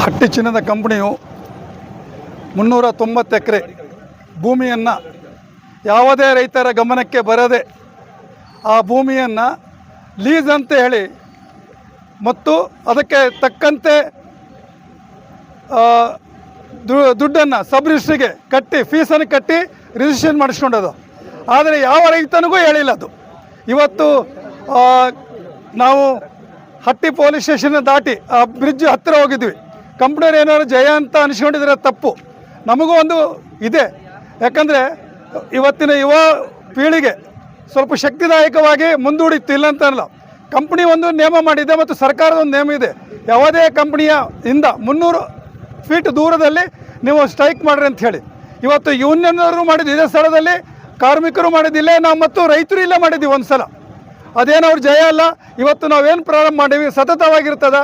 ಹಟ್ಟಿ ಚಿನ್ನದ ಕಂಪನಿಯು 390 ಎಕರೆ ಭೂಮಿಯನ್ನು ಯಾವುದೇ ರೈತರ ಗಮನಕ್ಕೆ ಬರದೆ ಆ ಭೂಮಿಯನ್ನು ಲೀಸ್ ಅಂತ ಹೇಳಿ ಮತ್ತು ಅದಕ್ಕೆ ತಕ್ಕಂತೆ ದುಡ್ಡನ್ನು ಸಬ್ ರಿಜಿಸ್ಟ್ರಿಗೆ ಕಟ್ಟಿ ಫೀಸನ್ನು ಕಟ್ಟಿ ರಿಜಿಸ್ಟ್ರೇಷನ್ ಮಾಡಿಸ್ಕೊಂಡದು. ಆದರೆ ಯಾವ ರೈತನಿಗೂ ಹೇಳಿಲ್ಲ ಅದು. ಇವತ್ತು ನಾವು ಹಟ್ಟಿ ಪೊಲೀಸ್ ಸ್ಟೇಷನ್ ದಾಟಿ ಆ ಬ್ರಿಡ್ಜ್ ಹತ್ತಿರ ಹೋಗಿದ್ವಿ. ಕಂಪ್ನಿಯವ್ರು ಏನಾದ್ರು ಜಯ ಅಂತ ಅನಿಸ್ಕೊಂಡಿದ್ರೆ ತಪ್ಪು. ನಮಗೂ ಒಂದು ಇದೆ, ಯಾಕಂದರೆ ಇವತ್ತಿನ ಯುವ ಪೀಳಿಗೆ ಸ್ವಲ್ಪ ಶಕ್ತಿದಾಯಕವಾಗಿ ಮುಂದೂಡಿತ್ತು, ಇಲ್ಲ ಅಂತಲ್ಲ. ಕಂಪ್ನಿ ಒಂದು ನೇಮ ಮಾಡಿದೆ ಮತ್ತು ಸರ್ಕಾರದ ಒಂದು ನೇಮ ಇದೆ. ಯಾವುದೇ ಕಂಪ್ನಿಯ ಇಂದ 300 ಫೀಟ್ ದೂರದಲ್ಲಿ ನೀವು ಸ್ಟ್ರೈಕ್ ಮಾಡಿರಿ ಅಂತ ಹೇಳಿ. ಇವತ್ತು ಯೂನಿಯನ್ನವರು ಮಾಡಿದ್ದು ಇದೇ ಸ್ಥಳದಲ್ಲಿ, ಕಾರ್ಮಿಕರು ಮಾಡಿದ್ದಿಲ್ಲೇ, ನಾವು ಮತ್ತು ರೈತರು ಇಲ್ಲೇ ಮಾಡಿದ್ದೀವಿ ಒಂದು ಸಲ. ಅದೇನವ್ರು ಜಯ ಅಲ್ಲ. ಇವತ್ತು ನಾವೇನು ಪ್ರಾರಂಭ ಮಾಡೀವಿ ಸತತವಾಗಿರ್ತದೆ.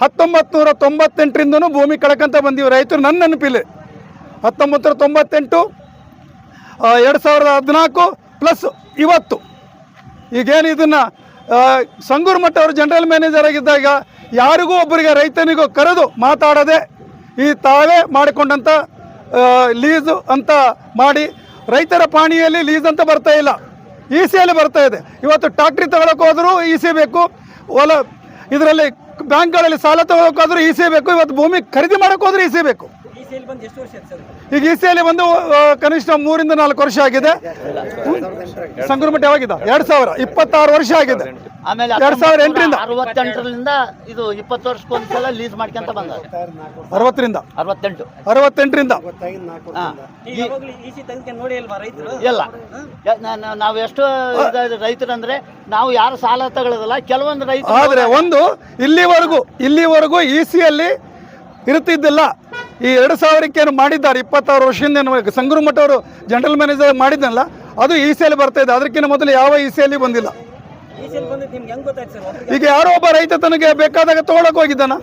1998ರಿಂದನೂ ಭೂಮಿ ಕಳ್ಕೊಂತ ಬಂದೀವಿ ರೈತರು. ನನ್ನ ನೆನಪಿಲ್ಲಿ 1998, 2014 ಪ್ಲಸ್ ಇವತ್ತು. ಈಗೇನು ಇದನ್ನು ಸಂಗೂರು ಮಠ ಅವರು ಜನರಲ್ ಮ್ಯಾನೇಜರ್ ಆಗಿದ್ದಾಗ ಯಾರಿಗೂ ಒಬ್ಬರಿಗೆ ರೈತನಿಗೂ ಕರೆದು ಮಾತಾಡದೆ ಈ ತಾವೇ ಮಾಡಿಕೊಂಡಂಥ ಲೀಸು ಅಂತ ಮಾಡಿ, ರೈತರ ಪಾಣಿಯಲ್ಲಿ ಲೀಸ್ ಅಂತ ಬರ್ತಾ ಇಲ್ಲ, ಇ ಸಿಯಲ್ಲಿ ಬರ್ತಾ ಇದೆ. ಇವತ್ತು ಟ್ಯಾಕ್ಟ್ರಿ ತಗೊಳಕ್ಕೆ ಹೋದರೂ ಇ ಸಿ ಬೇಕು, ಇದರಲ್ಲಿ ಬ್ಯಾಂಕ್ಗಳಲ್ಲಿ ಸಾಲ ತಗೊಳಕ್ಕಾದ್ರೂ ಇ ಸಿ ಬೇಕು, ಇವತ್ತು ಭೂಮಿ ಖರೀದಿ ಮಾಡೋಕೆ ಹೋದ್ರೆ ಇ ಸಿ ಬೇಕು. ಈಗ ಇ ಸಿಯಲ್ಲಿ ಬಂದು ಕನಿಷ್ಠ 3 ರಿಂದ 4 ವರ್ಷ ಆಗಿದೆ. ಸಂಗೂರು ಮಠ ಯಾವಾಗಿದೆ? 2026 ವರ್ಷ ಆಗಿದೆ. ಆಮೇಲೆ 2008ರಿಂದ 68ರಿಂದ ಇದು 20 ವರ್ಷಕ್ಕೊಂದ್ಸಲ ಲೀಸ್ ಮಾಡ್ಕೊಂತ ಬಂದ. 68ರಿಂದ ಇಲ್ಲ, ನಾವು ಎಷ್ಟು ರೈತರು ಅಂದ್ರೆ ನಾವು ಯಾರು ಸಾಲ ತಗೊಳ್ಳೋದಲ್ಲ, ಕೆಲವೊಂದು ರೈತರು. ಆದ್ರೆ ಒಂದು ಇಲ್ಲಿವರೆಗೂ ಇ ಸಿಯಲ್ಲಿ ಇರುತ್ತಿದ್ದಿಲ್ಲ. ಈ 2000ಕ್ಕೆ ಮಾಡಿದ್ದಾರೆ 26 ವರ್ಷದಿಂದ ಸಂಗೂರು ಮಠ ಅವರು ಜನರಲ್ ಮ್ಯಾನೇಜರ್ ಮಾಡಿದ್ನಲ್ಲ, ಅದು ಇ ಸಿಯಲ್ಲಿ ಬರ್ತಾ ಇದೆ. ಅದಕ್ಕಿಂತ ಮೊದಲು ಯಾವ ಇ ಸಿಯಲ್ಲಿ ಬಂದಿಲ್ಲ. ಈಗ ಯಾರೋ ಒಬ್ಬ ರೈತ ತನಗೆ ಬೇಕಾದಾಗ ತೊಗೊಳಕ್ ಹೋಗಿದ್ದಾನ,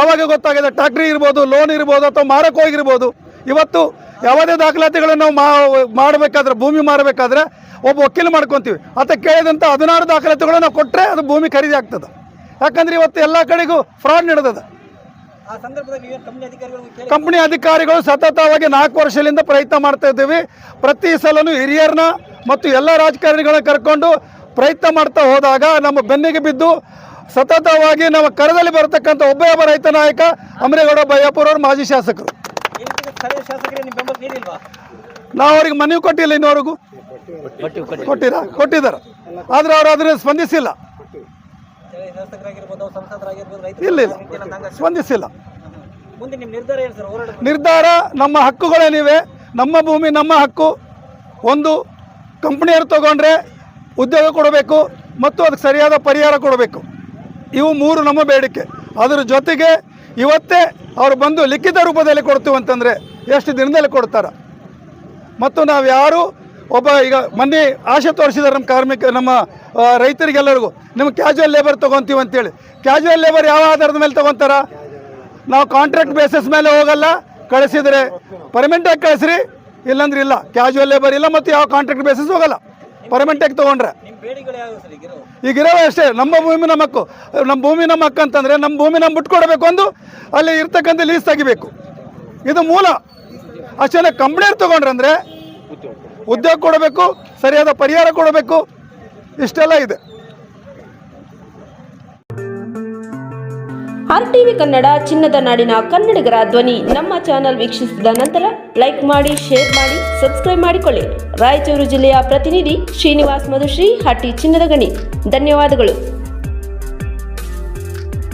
ಆವಾಗ ಗೊತ್ತಾಗಿದೆ. ಟ್ಯಾಕ್ಟ್ರಿ ಇರ್ಬೋದು, ಲೋನ್ ಇರ್ಬೋದು, ಅಥವಾ ಮಾರಕ್ಕೆ ಹೋಗಿರ್ಬೋದು. ಇವತ್ತು ಯಾವುದೇ ದಾಖಲಾತಿಗಳನ್ನು ನಾವು ಮಾಡಬೇಕಾದ್ರೆ, ಭೂಮಿ ಮಾರಬೇಕಾದ್ರೆ ಒಬ್ಬ ವಕೀಲ ಮಾಡ್ಕೊತೀವಿ. ಆತ ಕೇಳಿದಂಥ 16 ದಾಖಲಾತಿಗಳು ನಾವು ಕೊಟ್ಟರೆ ಅದು ಭೂಮಿ ಖರೀದಿ ಆಗ್ತದೆ. ಯಾಕಂದ್ರೆ ಇವತ್ತು ಎಲ್ಲ ಕಡೆಗೂ ಫ್ರಾಡ್ ನಡೆದದ. ಕಂಪನಿ ಅಧಿಕಾರಿಗಳು ಸತತವಾಗಿ 4 ವರ್ಷದಿಂದ ಪ್ರಯತ್ನ ಮಾಡ್ತಾ ಇದ್ದೀವಿ. ಪ್ರತಿ ಸಲನೂ ಹಿರಿಯರನ್ನ ಮತ್ತು ಎಲ್ಲ ರಾಜಕಾರಣಿಗಳನ್ನ ಕರ್ಕೊಂಡು ಪ್ರಯತ್ನ ಮಾಡ್ತಾ ಹೋದಾಗ ನಮ್ಮ ಬೆನ್ನಿಗೆ ಬಿದ್ದು ಸತತವಾಗಿ ನಮ್ಮ ಕರದಲ್ಲಿ ಬರತಕ್ಕಂಥ ಒಬ್ಬ ರೈತ ನಾಯಕ ಅಮರೇಗೌಡ ಬಯ್ಯಾಪುರ ಅವರು ಮಾಜಿ ಶಾಸಕರು. ನಾವು ಅವ್ರಿಗೆ ಮನವಿ ಕೊಟ್ಟಿಲ್ಲ, ಇನ್ನವರೆಗೂ ಕೊಟ್ಟಿದ್ದಾರೆ. ಆದ್ರೆ ಅವರು ಅದನ್ನು ಸ್ಪಂದಿಸಿಲ್ಲ. ಇಲ್ಲ ಸ್ಪಂದಿಸಿಲ್ಲ. ನಿರ್ಧಾರ ನಮ್ಮ ಹಕ್ಕುಗಳೇನಿವೆ, ನಮ್ಮ ಭೂಮಿ ನಮ್ಮ ಹಕ್ಕು. ಒಂದು ಕಂಪನಿಯವರು ತಗೊಂಡ್ರೆ ಉದ್ಯೋಗ ಕೊಡಬೇಕು ಮತ್ತು ಅದಕ್ಕೆ ಸರಿಯಾದ ಪರಿಹಾರ ಕೊಡಬೇಕು. ಇವು 3 ನಮ್ಮ ಬೇಡಿಕೆ. ಅದರ ಜೊತೆಗೆ ಇವತ್ತೇ ಅವರು ಬಂದು ಲಿಖಿತ ರೂಪದಲ್ಲಿ ಕೊಡ್ತೀವಿ ಅಂತಂದರೆ ಎಷ್ಟು ದಿನದಲ್ಲಿ ಕೊಡ್ತಾರೆ. ಮತ್ತು ನಾವು ಯಾರು ಈಗ ಮೊನ್ನೆ ಆಶೆ ತೋರಿಸಿದ್ದಾರೆ ನಮ್ಮ ರೈತರಿಗೆಲ್ಲರಿಗೂ, ನಿಮ್ಗೆ ಕ್ಯಾಶುವಲ್ ಲೇಬರ್ ತೊಗೊತೀವಿ ಅಂತೇಳಿ. ಕ್ಯಾಶುವಲ್ ಲೇಬರ್ ಯಾವ ಆಧಾರದ ಮೇಲೆ ತೊಗೊತಾರ? ನಾವು ಕಾಂಟ್ರಾಕ್ಟ್ ಬೇಸಿಸ್ ಮೇಲೆ ಹೋಗಲ್ಲ. ಕಳಿಸಿದರೆ ಪರ್ಮನೆಂಟಾಗಿ ಕಳಿಸ್ರಿ, ಇಲ್ಲಾಂದ್ರೆ ಇಲ್ಲ. ಕ್ಯಾಶುವಲ್ ಲೇಬರ್ ಇಲ್ಲ ಮತ್ತು ಯಾವ ಕಾಂಟ್ರಾಕ್ಟ್ ಬೇಸಿಸ್ ಹೋಗಲ್ಲ. ಪರ್ಮನೆಂಟಾಗಿ ತೊಗೊಂಡ್ರೆ ಈಗ ಇರೋವೇ ಅಷ್ಟೇ. ನಮ್ಮ ಭೂಮಿ ನಮ್ಮ ಹಕ್ಕು. ನಮ್ಮ ಭೂಮಿ ನಮ್ಮ ಹಕ್ಕು ಅಂತಂದರೆ ನಮ್ಮ ಭೂಮಿ ನಮ್ಮ ಬಿಟ್ಕೊಡ್ಬೇಕು, ಒಂದು ಅಲ್ಲಿ ಇರ್ತಕ್ಕಂಥ ಲೀಸ್ ತೆಗಿಬೇಕು. ಇದು ಮೂಲ. ಅಷ್ಟೇ. ಕಂಪ್ನಿಯವ್ರು ತೊಗೊಂಡ್ರೆ ಅಂದರೆ ಉದ್ಯೋಗ ಕೊಡಬೇಕು, ಸರಿಯಾದ ಪರಿಹಾರ ಕೊಡಬೇಕು, ಇಷ್ಟೆಲ್ಲ ಇದೆ. RTV ಕನ್ನಡ, ಚಿನ್ನದ ನಾಡಿನ ಕನ್ನಡಿಗರ ಧ್ವನಿ. ನಮ್ಮ ಚಾನೆಲ್ ವೀಕ್ಷಿಸಿದ ನಂತರ ಲೈಕ್ ಮಾಡಿ, ಶೇರ್ ಮಾಡಿ, ಸಬ್ಸ್ಕ್ರೈಬ್ ಮಾಡಿಕೊಳ್ಳಿ. ರಾಯಚೂರು ಜಿಲ್ಲೆಯ ಪ್ರತಿನಿಧಿ ಶ್ರೀನಿವಾಸ್ ಮಧುಶ್ರೀ, ಹಟ್ಟಿ ಚಿನ್ನದ ಗಣಿ. ಧನ್ಯವಾದಗಳು.